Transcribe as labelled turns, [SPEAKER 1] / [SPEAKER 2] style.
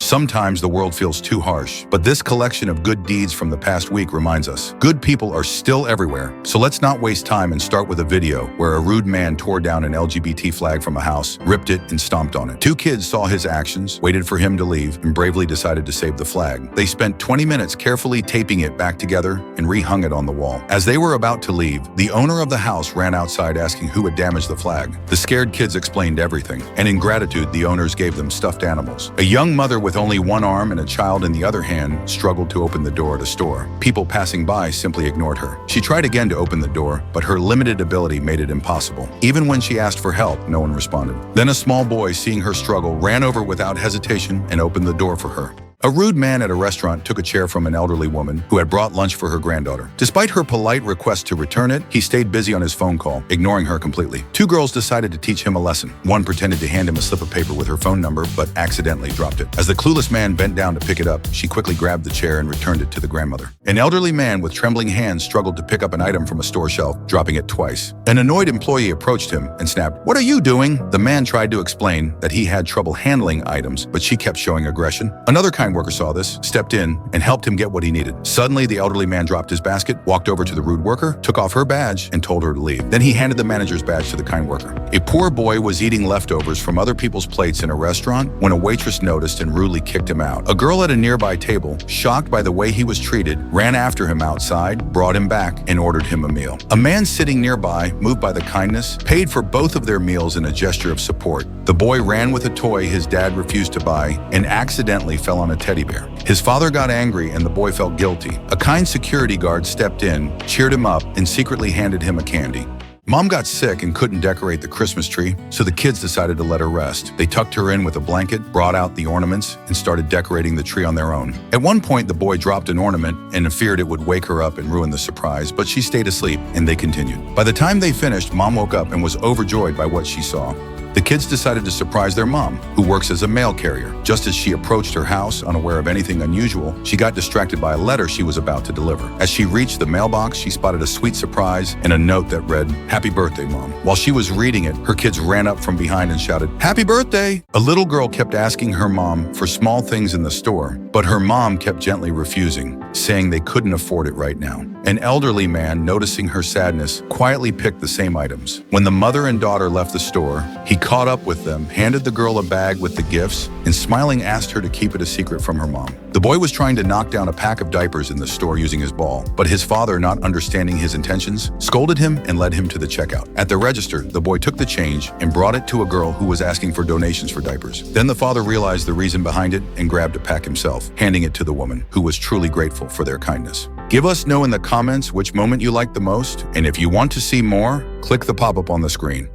[SPEAKER 1] Sometimes the world feels too harsh, but this collection of good deeds from the past week reminds us, good people are still everywhere. So let's not waste time and start with a video where a rude man tore down an LGBT flag from a house, ripped it, and stomped on it. Two kids saw his actions, waited for him to leave, and bravely decided to save the flag. They spent 20 minutes carefully taping it back together and rehung it on the wall. As they were about to leave, the owner of the house ran outside asking who had damaged the flag. The scared kids explained everything, and in gratitude, the owners gave them stuffed animals. A young mother with only one arm and a child in the other hand struggled to open the door at a store. People passing by simply ignored her. She tried again to open the door, but her limited ability made it impossible. Even when she asked for help, no one responded. Then a small boy, seeing her struggle, ran over without hesitation and opened the door for her. A rude man at a restaurant took a chair from an elderly woman who had brought lunch for her granddaughter. Despite her polite request to return it, he stayed busy on his phone call, ignoring her completely. Two girls decided to teach him a lesson. One pretended to hand him a slip of paper with her phone number, but accidentally dropped it. As the clueless man bent down to pick it up, she quickly grabbed the chair and returned it to the grandmother. An elderly man with trembling hands struggled to pick up an item from a store shelf, dropping it twice. An annoyed employee approached him and snapped, "What are you doing?" The man tried to explain that he had trouble handling items, but she kept showing aggression. Another kind worker saw this, stepped in, and helped him get what he needed. Suddenly, the elderly man dropped his basket, walked over to the rude worker, took off her badge, and told her to leave. Then he handed the manager's badge to the kind worker. A poor boy was eating leftovers from other people's plates in a restaurant when a waitress noticed and rudely kicked him out. A girl at a nearby table, shocked by the way he was treated, ran after him outside, brought him back, and ordered him a meal. A man sitting nearby, moved by the kindness, paid for both of their meals in a gesture of support. The boy ran with a toy his dad refused to buy and accidentally fell on a teddy bear. His father got angry and the boy felt guilty. A kind security guard stepped in, cheered him up, and secretly handed him a candy. Mom got sick and couldn't decorate the Christmas tree, so the kids decided to let her rest. They tucked her in with a blanket, brought out the ornaments, and started decorating the tree on their own. At one point, the boy dropped an ornament and feared it would wake her up and ruin the surprise, but she stayed asleep, and they continued. By the time they finished, Mom woke up and was overjoyed by what she saw. The kids decided to surprise their mom, who works as a mail carrier. Just as she approached her house, unaware of anything unusual, she got distracted by a letter she was about to deliver. As she reached the mailbox, she spotted a sweet surprise and a note that read, "Happy birthday, Mom." While she was reading it, her kids ran up from behind and shouted, "Happy birthday!" A little girl kept asking her mom for small things in the store, but her mom kept gently refusing, saying they couldn't afford it right now. An elderly man, noticing her sadness, quietly picked the same items. When the mother and daughter left the store, he caught up with them, handed the girl a bag with the gifts, and smiling asked her to keep it a secret from her mom. The boy was trying to knock down a pack of diapers in the store using his ball, but his father, not understanding his intentions, scolded him and led him to the checkout. At the register, the boy took the change and brought it to a girl who was asking for donations for diapers. Then the father realized the reason behind it and grabbed a pack himself, handing it to the woman, who was truly grateful for their kindness. Give us know in the comments which moment you liked the most, and if you want to see more, click the pop-up on the screen.